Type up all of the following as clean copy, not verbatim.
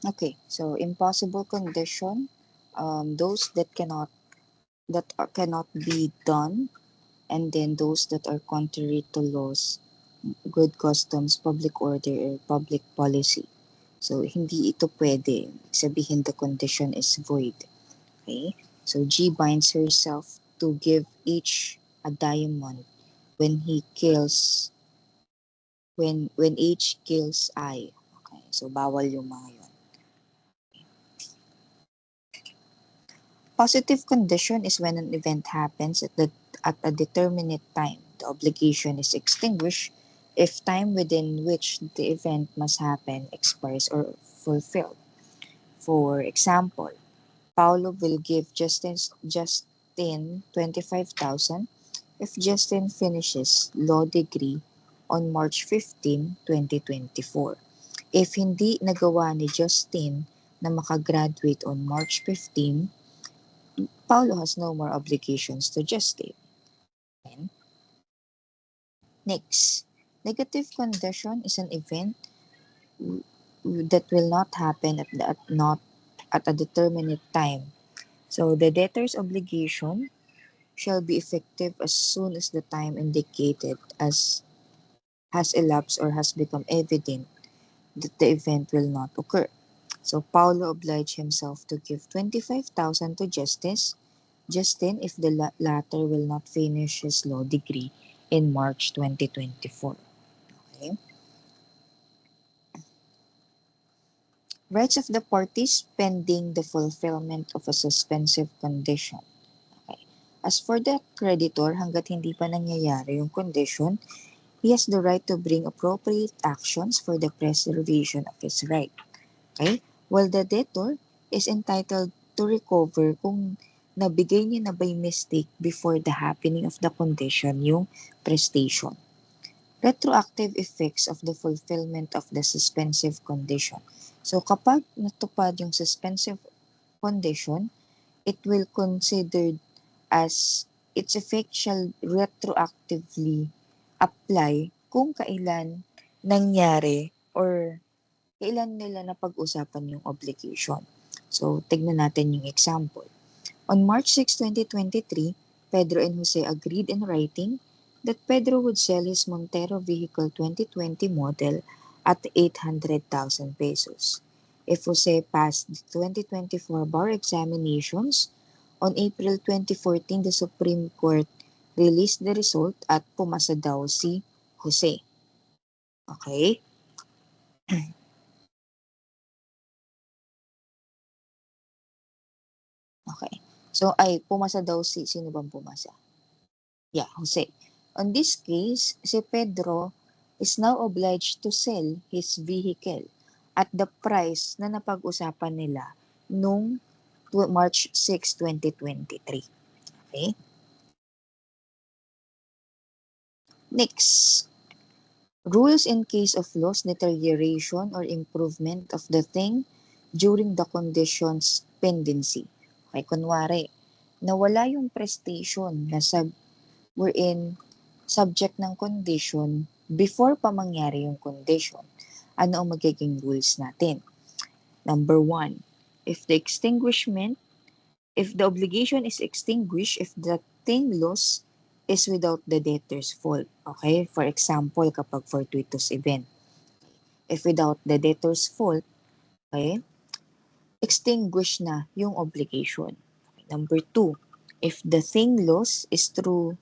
Okay, so impossible condition, those cannot be done, and then those that are contrary to laws, good customs, public order, or public policy. So, hindi ito pwede. Sabihin the condition is void. Okay? So, G binds herself to give each a diamond when he kills, when H kills I. Okay? So, bawal yung mga yun. Positive condition is when an event happens at a determinate time. The obligation is extinguished if time within which the event must happen expires or fulfilled. For example, Paulo will give Justin 25,000 if Justin finishes law degree on March 15, 2024. If hindi nagawa ni Justin na makagraduate on March 15, Paulo has no more obligations to Justin. Next, negative condition is an event that will not happen not at a determinate time. So the debtor's obligation shall be effective as soon as the time indicated as has elapsed or has become evident that the event will not occur. So Paulo obliged himself to give 25,000 to Justin if the latter will not finish his law degree in March 2024. Okay? Rights of the parties pending the fulfillment of a suspensive condition. Okay. As for the creditor, hanggat hindi pa nangyayari yung condition, he has the right to bring appropriate actions for the preservation of his right. Okay? While the debtor is entitled to recover kung nabigay niya na by mistake before the happening of the condition yung prestation. Retroactive effects of the fulfillment of the suspensive condition. So kapag natupad yung suspensive condition, it will considered as its effect shall retroactively apply kung kailan nangyari or kailan nila napag-usapan yung obligation. So, tignan natin yung example. On March 6, 2023, Pedro and Jose agreed in writing that Pedro would sell his Montero Vehicle 2020 model at 800,000 pesos. If Jose passed the 2024 bar examinations, on April 2014, the Supreme Court released the result at pumasa daw si Jose. Okay? Okay. So, pumasa daw sino bang pumasa? Yeah, Jose. On this case, si Pedro is now obliged to sell his vehicle at the price na napag-usapan nila nung March 6, 2023. Okay? Next, rules in case of loss, deterioration, or improvement of the thing during the condition's pendency. Okay, kunwari, nawala yung prestation na wherein subject ng condition before pa mangyari yung condition. Ano ang magiging rules natin? Number 1, if the obligation is extinguished if the thing lost is without the debtor's fault. Okay? For example, kapag fortuitous event. If without the debtor's fault, okay, extinguish na yung obligation. Number 2, if the thing lost is through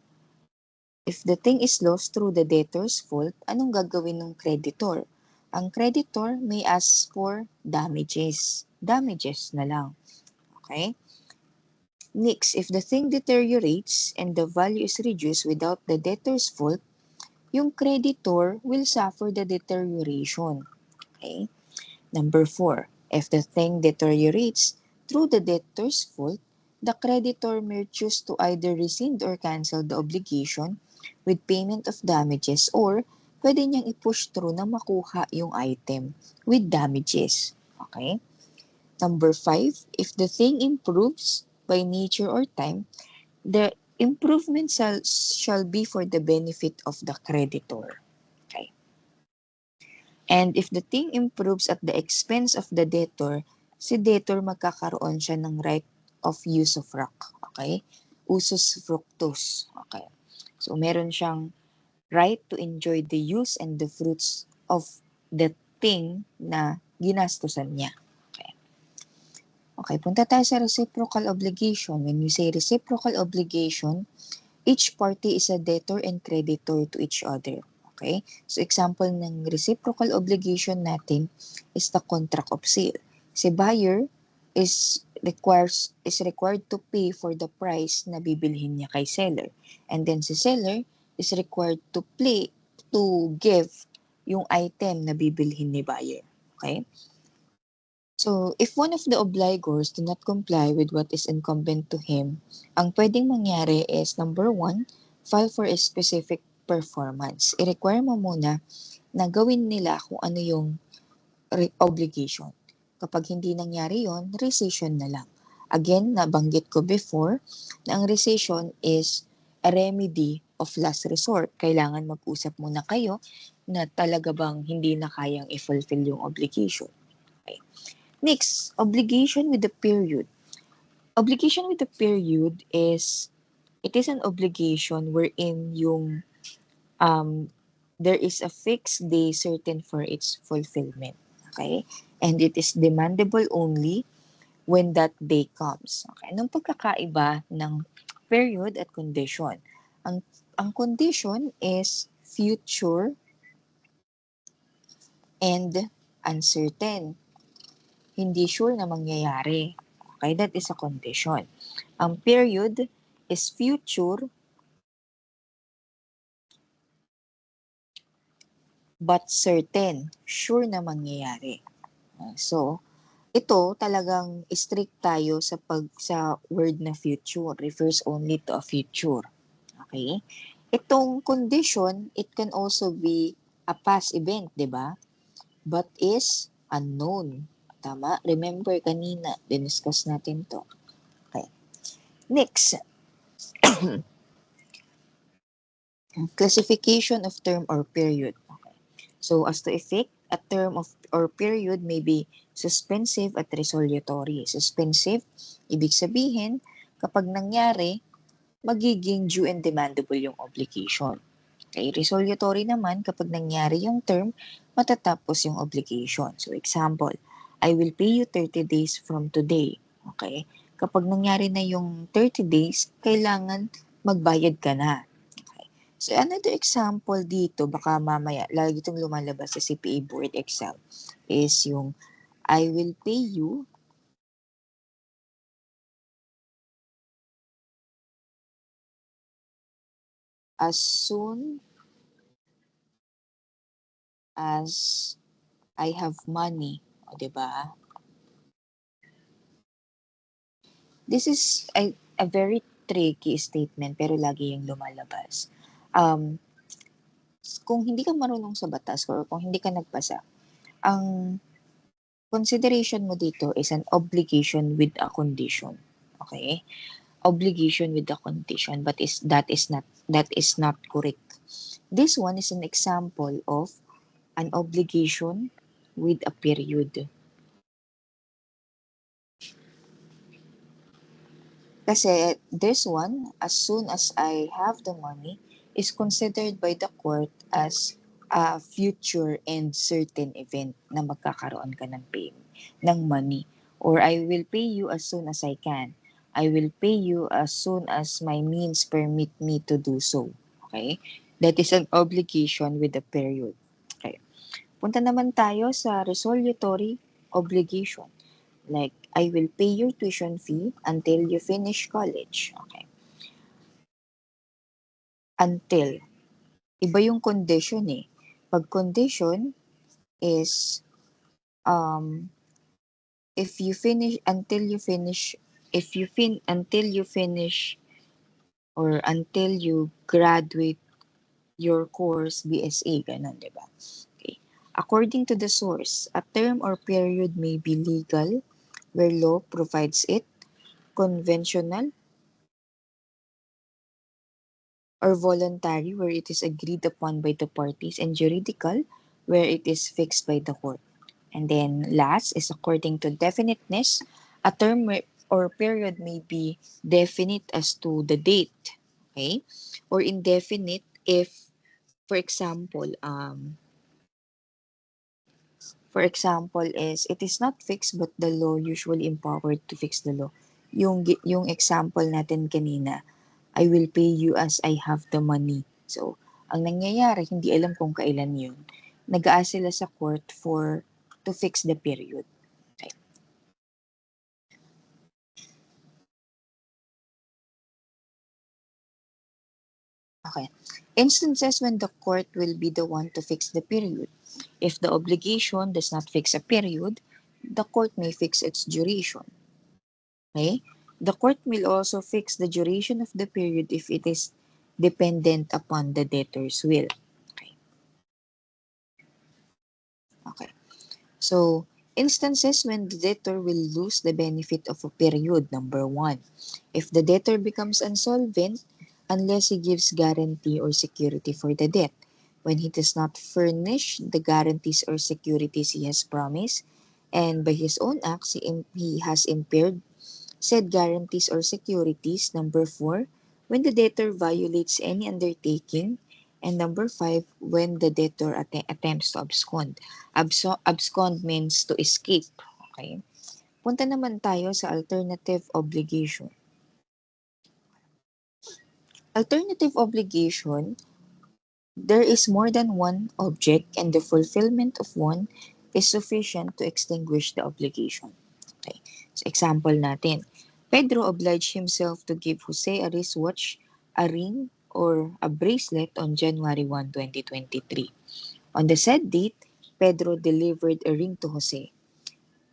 if the thing is lost through the debtor's fault, anong gagawin ng creditor? Ang creditor may ask for damages. Damages na lang. Okay? Next, if the thing deteriorates and the value is reduced without the debtor's fault, yung creditor will suffer the deterioration. Okay? Number 4, if the thing deteriorates through the debtor's fault, the creditor may choose to either rescind or cancel the obligation with payment of damages or pwede niyang i-push through na makuha yung item with damages. Okay? Number 5, if the thing improves by nature or time, the improvement shall be for the benefit of the creditor. Okay. And if the thing improves at the expense of the debtor, si debtor magkakaroon siya ng right of use of rock. Okay? Usus fructus. Okay. So, meron siyang right to enjoy the use and the fruits of the thing na ginastusan niya. Okay. Okay, punta tayo sa reciprocal obligation. When we say reciprocal obligation, each party is a debtor and creditor to each other. Okay? So, example ng reciprocal obligation natin is the contract of sale. Si buyer is required to pay for the price na bibilhin niya kay seller. And then si seller is required to give yung item na bibilhin ni buyer. Okay? So, if one of the obligors do not comply with what is incumbent to him, ang pwedeng mangyari is number one, file for a specific performance. I-require mo muna na gawin nila kung ano yung obligation. Kapag hindi nangyari yon, rescission na lang. Again, nabanggit ko before na ang rescission is a remedy of last resort. Kailangan mag-usap muna kayo na talaga bang hindi na kayang i-fulfill yung obligation. Okay. Next, obligation with the period. Obligation with the period is, it is an obligation wherein yung there is a fixed day certain for its fulfillment. Okay? And it is demandable only when that day comes. Okay? Anong pagkakaiba ng period at condition? Ang condition is future and uncertain. Hindi sure na mangyayari. Okay, that is a condition. Ang period is future but certain. Sure na mangyayari. So, ito talagang strict tayo sa word na future. Refers only to a future. Okay? Itong condition, it can also be a past event, di ba? But is unknown. Tama? Remember kanina, diniscuss natin to. Okay. Next, classification of term or period. Okay. So, as to effect, a term of or period may be suspensive at resolutory. Suspensive, ibig sabihin, kapag nangyari, magiging due and demandable yung obligation. Okay, resolutory naman, kapag nangyari yung term, matatapos yung obligation. So, example, I will pay you 30 days from today. Okay? Kapag nangyari na yung 30 days, kailangan magbayad ka na. Okay. So, another example dito, baka mamaya, lagi itong lumalabas sa CPA Board Exam, is yung I will pay you as soon as I have money. O, diba? This is a very tricky statement pero lagi yung lumalabas. Kung hindi ka marunong sa batas or kung hindi ka nagpasa, ang consideration mo dito is an obligation with a condition. Okay? Obligation with a condition, but that is not correct. This one is an example of an obligation with a period. Kasi this one, as soon as I have the money, is considered by the court as a future and certain event na magkakaroon ka ng ng money. Or I will pay you as soon as I can. I will pay you as soon as my means permit me to do so. Okay? That is an obligation with a period. Okay. Punta naman tayo sa resolutory obligation. Like, I will pay your tuition fee until you finish college. Okay. Until. Iba yung condition eh. Pag condition is, if you finish, until you finish, until you finish, or until you graduate your course, BSA, ganun, di ba? Okay. According to the source, a term or period may be legal, where law provides it, conventional, or voluntary where it is agreed upon by the parties, and juridical where it is fixed by the court. And then last is according to definiteness, a term or period may be definite as to the date, okay? Or indefinite if, for example, is it is not fixed but the law usually empowered to fix the law. Yung example natin kanina, I will pay you as I have the money. So, ang nangyayari, hindi alam kung kailan yun. Nag-aas sila sa court for to fix the period. Okay. Okay. Instances when the court will be the one to fix the period. If the obligation does not fix a period, the court may fix its duration. Okay? The court will also fix the duration of the period if it is dependent upon the debtor's will. Okay. Okay. So, instances when the debtor will lose the benefit of a period. Number one, if the debtor becomes insolvent unless he gives guarantee or security for the debt. When he does not furnish the guarantees or securities he has promised, and by his own acts he has impaired said guarantees or securities. Number four, when the debtor violates any undertaking. And number five, when the debtor attempts to abscond. Abscond means to escape. Okay? Punta naman tayo sa alternative obligation. Alternative obligation, there is more than one object and the fulfillment of one is sufficient to extinguish the obligation. Okay. So example natin, Pedro obliged himself to give Jose a wristwatch, a ring, or a bracelet on January 1, 2023. On the said date, Pedro delivered a ring to Jose.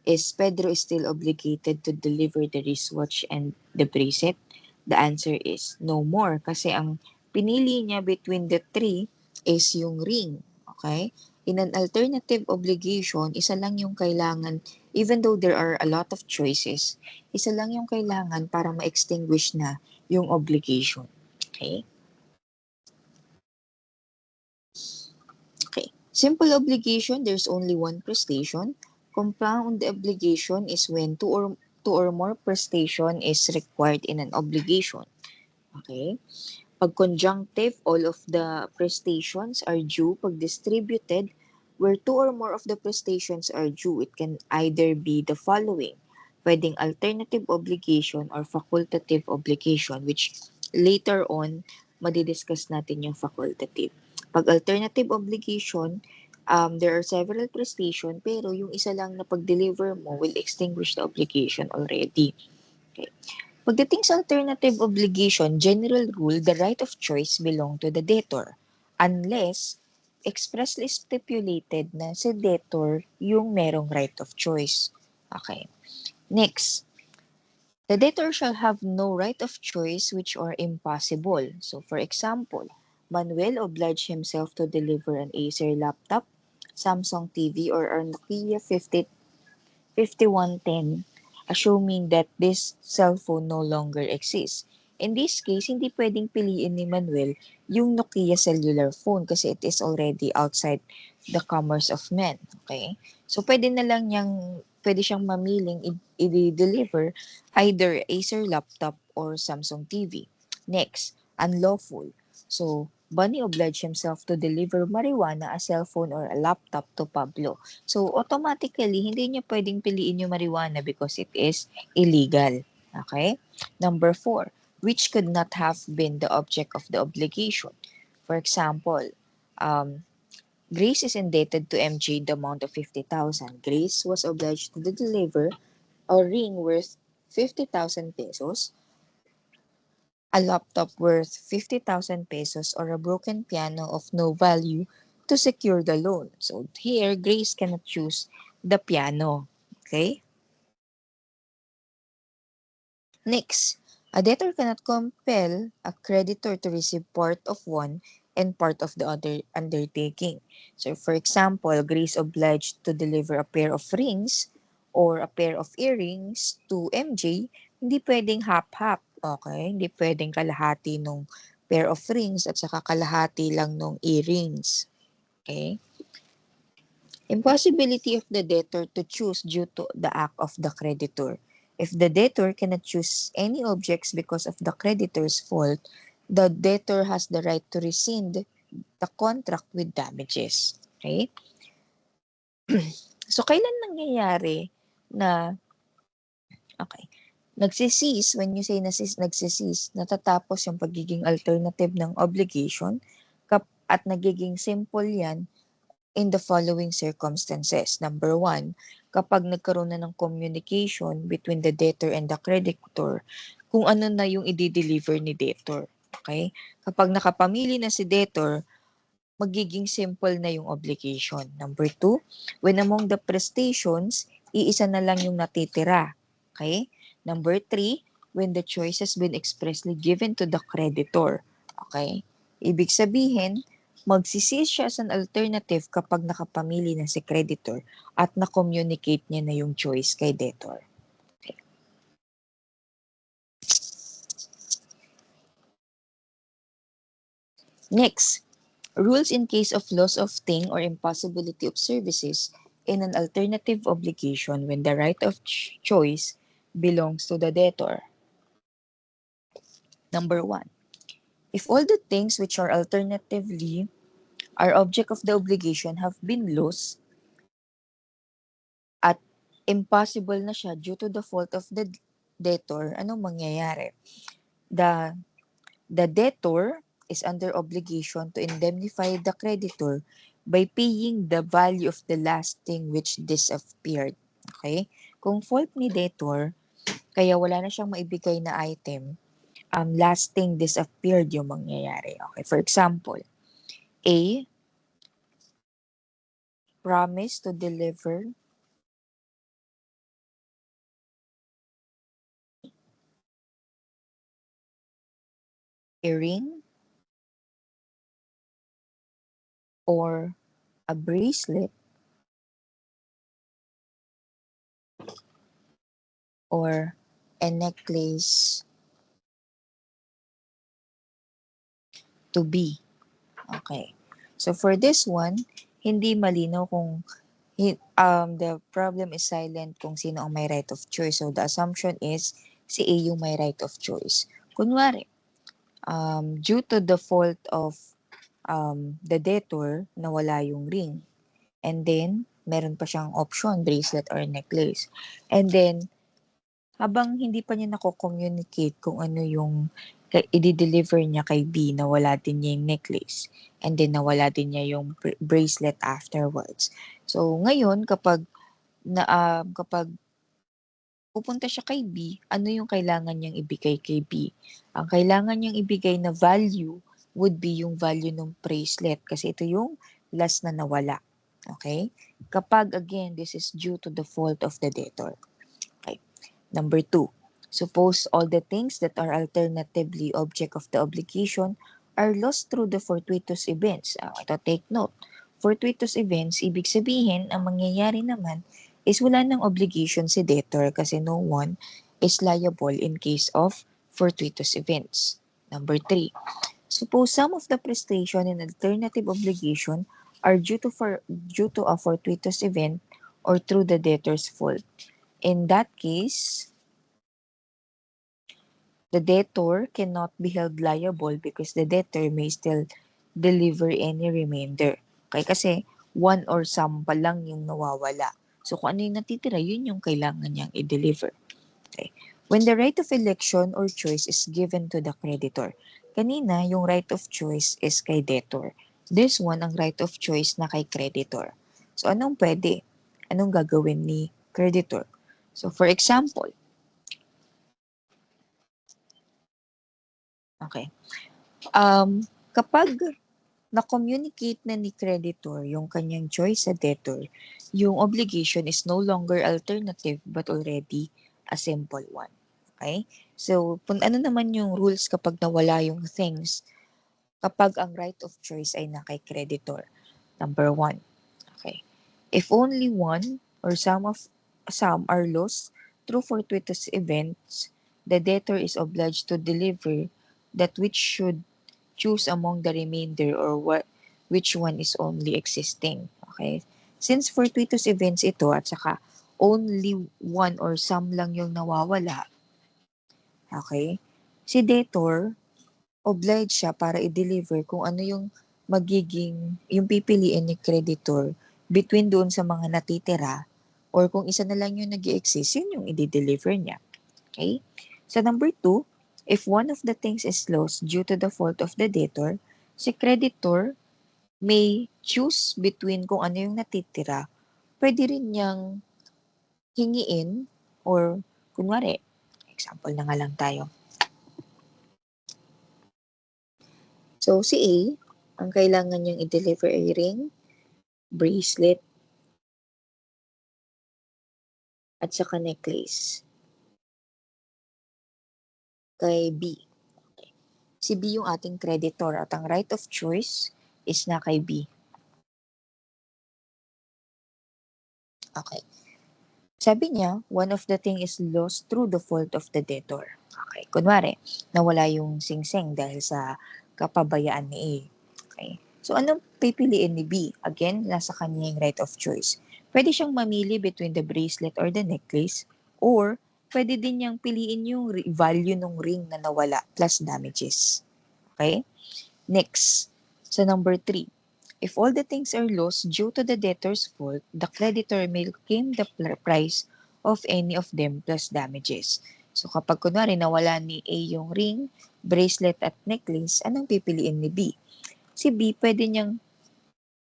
Is Pedro still obligated to deliver the wristwatch and the bracelet? The answer is no more kasi ang pinili niya between the three is yung ring. Okay? In an alternative obligation, isa lang yung kailangan, even though there are a lot of choices, isa lang yung kailangan para ma-extinguish na yung obligation. Okay? Okay. Simple obligation, there's only one prestation. Compound obligation is when two or more prestation is required in an obligation. Okay? Pag conjunctive, all of the prestations are due. Pag distributed, where two or more of the prestations are due, it can either be the following. Pwedeng alternative obligation or facultative obligation, which later on, madidiscuss natin yung facultative. Pag alternative obligation, there are several prestation, pero yung isa lang na pag-deliver mo will extinguish the obligation already. Okay. Pagdating sa alternative obligation, general rule, the right of choice belong to the debtor unless expressly stipulated na si debtor yung merong right of choice. Okay. Next, the debtor shall have no right of choice which are impossible. So, for example, Manuel obliged himself to deliver an Acer laptop, Samsung TV, or a Nokia 5110, assuming that this cell phone no longer exists. In this case, hindi pwedeng piliin ni Manuel yung Nokia cellular phone kasi it is already outside the commerce of men. Okay? So, pwede siyang mamiling i-deliver either Acer laptop or Samsung TV. Next, unlawful. So, Bunny obliged himself to deliver marijuana, a cellphone, or a laptop to Pablo. So, automatically, hindi niya pwedeng piliin yung marijuana because it is illegal. Okay? Number four, which could not have been the object of the obligation. For example, um, Grace is indebted to MJ the amount of 50,000. Grace was obliged to deliver a ring worth 50,000 pesos, a laptop worth 50,000 pesos, or a broken piano of no value to secure the loan. So here, Grace cannot choose the piano. Okay? Next, a debtor cannot compel a creditor to receive part of one and part of the other undertaking. So, for example, Grace obliged to deliver a pair of rings or a pair of earrings to MJ, hindi pwedeng half-half. Okay? Hindi pwedeng kalahati nung pair of rings at saka kalahati lang nung earrings. Okay? Impossibility of the debtor to choose due to the act of the creditor. If the debtor cannot choose any objects because of the creditor's fault, the debtor has the right to rescind the contract with damages. Okay? So, kailan nangyayari na, okay, nagsisis, when you say nagsisis, natatapos yung pagiging alternative ng obligation at nagiging simple yan in the following circumstances. Number one, kapag nagkaroon na ng communication between the debtor and the creditor, kung ano na yung i-deliver ni debtor. Okay? Kapag nakapamili na si debtor, magiging simple na yung obligation. Number two, when among the prestations, iisa na lang yung natitira. Okay? Number three, when the choice has been expressly given to the creditor. Okay? Ibig sabihin, magsisis siya as an alternative kapag nakapamili na si creditor at na-communicate niya na yung choice kay debtor. Okay. Next, rules in case of loss of thing or impossibility of services in an alternative obligation when the right of choice belongs to the debtor. Number one, if all the things which are alternatively are object of the obligation have been lost at impossible na siya due to the fault of the debtor, anong mangyayari? The debtor is under obligation to indemnify the creditor by paying the value of the last thing which disappeared. Okay? Kung fault ni debtor, kaya wala na siyang maibigay na item, last thing disappeared yung mangyayari. Okay? For example, A, promise to deliver a ring or a bracelet or a necklace to B. Okay. So for this one, hindi malinaw kung the problem is silent kung sino ang may right of choice. So the assumption is si A yung may right of choice. Kunwari, due to the fault of the debtor, nawala yung ring. And then, meron pa siyang option, bracelet or necklace. And then, habang hindi pa niya nako-communicate kung ano yung i-deliver niya kay B, nawala din niya yung necklace. And then, nawala din niya yung bracelet afterwards. So, ngayon, kapag pupunta siya kay B, ano yung kailangan niyang ibigay kay B? Ang kailangan niyang ibigay na value would be yung value ng bracelet kasi ito yung last na nawala. Okay? Kapag, again, this is due to the fault of the debtor. Okay. Number two, suppose all the things that are alternatively object of the obligation are lost through the fortuitous events. Ito, take note. Fortuitous events, ibig sabihin, ang mangyayari naman is wala ng obligation si debtor kasi no one is liable in case of fortuitous events. Number three, suppose some of the prestation and alternative obligation are due to a fortuitous event or through the debtor's fault. In that case, the debtor cannot be held liable because the debtor may still deliver any remainder. Okay, kasi one or some pa lang yung nawawala. So kung ano yung natitira, yun yung kailangan niyang i-deliver. Okay. When the right of election or choice is given to the creditor. Kanina, yung right of choice is kay debtor. This one, ang right of choice na kay creditor. So anong pwede? Anong gagawin ni creditor? So for example, okay, kapag na-communicate na ni creditor yung kanyang choice sa debtor, yung obligation is no longer alternative but already a simple one. Okay? So, ano naman yung rules kapag nawala yung things kapag ang right of choice ay na kay creditor? Number one. Okay. If only one or some are lost through fortuitous events, the debtor is obliged to deliver that which should choose among the remainder or which one is only existing. Okay? Since fortuitous events ito at saka only one or some lang yung nawawala, okay, si debtor, obliged siya para i-deliver kung ano yung magiging, yung pipiliin ni creditor between doon sa mga natitira or kung isa na lang yung nag-i-exist, yun yung i-deliver niya. Okay? So number 2, if one of the things is lost due to the fault of the debtor, si creditor may choose between kung ano yung natitira. Pwede rin niyang hingiin or kunwari, example na nga lang tayo. So si A, ang kailangan niyang i-deliver ay ring, bracelet, at saka necklace. Kay B. Si B yung ating creditor at ang right of choice is na kay B. Okay. Sabi niya, one of the thing is lost through the fault of the debtor. Okay. Kunwari, nawala yung singsing dahil sa kapabayaan ni A. Okay. So, anong pipiliin ni B? Again, nasa kanya yung right of choice. Pwede siyang mamili between the bracelet or the necklace or pwede din niyang piliin yung value ng ring na nawala plus damages. Okay? Next, sa number 3. If all the things are lost due to the debtor's fault, the creditor may claim the price of any of them plus damages. So kapag kunwari nawala ni A yung ring, bracelet at necklace, anong pipiliin ni B? Si B pwede niyang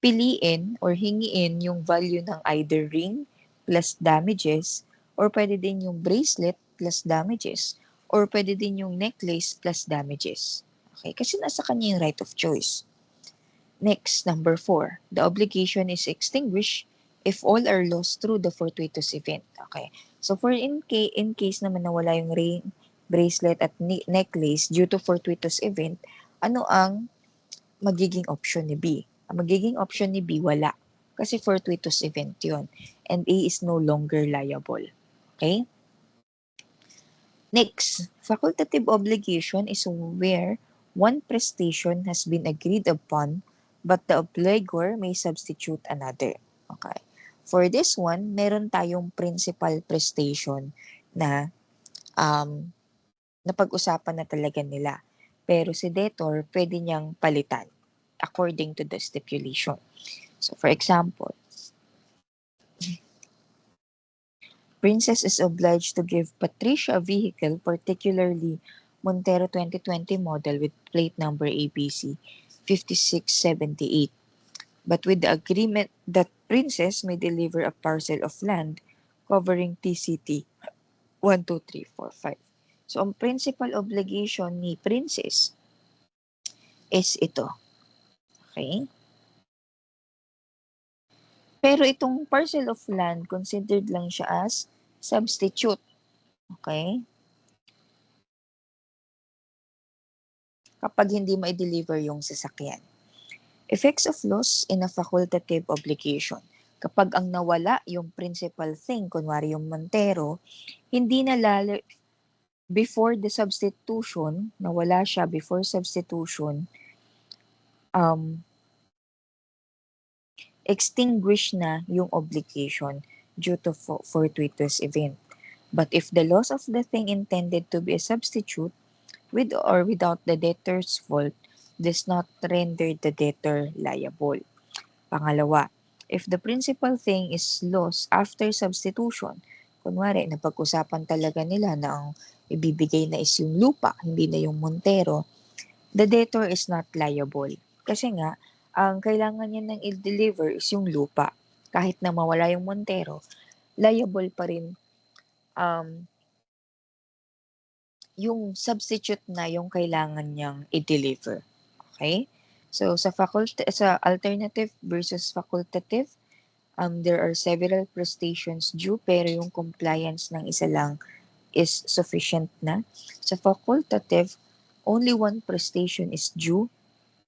piliin or hingiin yung value ng either ring plus damages or pwede din yung bracelet plus damages or pwede din yung necklace plus damages. Okay, kasi nasa kanya yung right of choice. Next, number 4. The obligation is extinguished if all are lost through the fortuitous event. Okay. So for in case naman nawala yung ring, bracelet at necklace due to fortuitous event, ano ang magiging option ni B? Ang magiging option ni B, wala. Kasi fortuitous event yon. And A is no longer liable. Okay? Next, facultative obligation is where one prestation has been agreed upon but the obligor may substitute another. Okay. For this one, meron tayong principal prestation na napag-usapan na talaga nila. Pero si debtor, pwede niyang palitan according to the stipulation. So for example, Princess is obliged to give Patricia a vehicle, particularly Montero 2020 model with plate number ABC 5678, but with the agreement that Princess may deliver a parcel of land covering TCT 12345. So, ang principal obligation ni Princess is ito. Okay? Pero itong parcel of land, considered lang siya as substitute. Okay? Kapag hindi ma-deliver yung sasakyan. Effects of loss in a facultative obligation. Kapag ang nawala yung principal thing, kunwari yung Montero, hindi na before the substitution, nawala siya before substitution, extinguish na yung obligation due to fortuitous event. But if the loss of the thing intended to be a substitute, with or without the debtor's fault, does not render the debtor liable. Pangalawa, if the principal thing is lost after substitution, kunwari, napag-usapan talaga nila na ang ibibigay na is yung lupa, hindi na yung Montero, the debtor is not liable. Kasi nga, ang kailangan niya nang i-deliver is yung lupa. Kahit na mawala yung Montero, liable pa rin yung substitute na yung kailangan niyang i-deliver. Okay? So, sa alternative versus facultative, there are several prestations due pero yung compliance ng isa lang is sufficient na. Sa facultative, only one prestation is due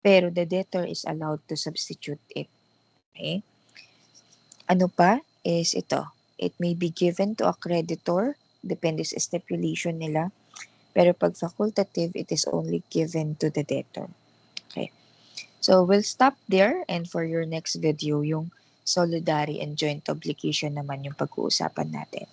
pero the debtor is allowed to substitute it. Okay? Ano pa is ito. It may be given to a creditor, depende sa stipulation nila. Pero pag facultative, it is only given to the debtor. Okay. So, we'll stop there and for your next video, yung solidary and joint obligation naman yung pag-uusapan natin.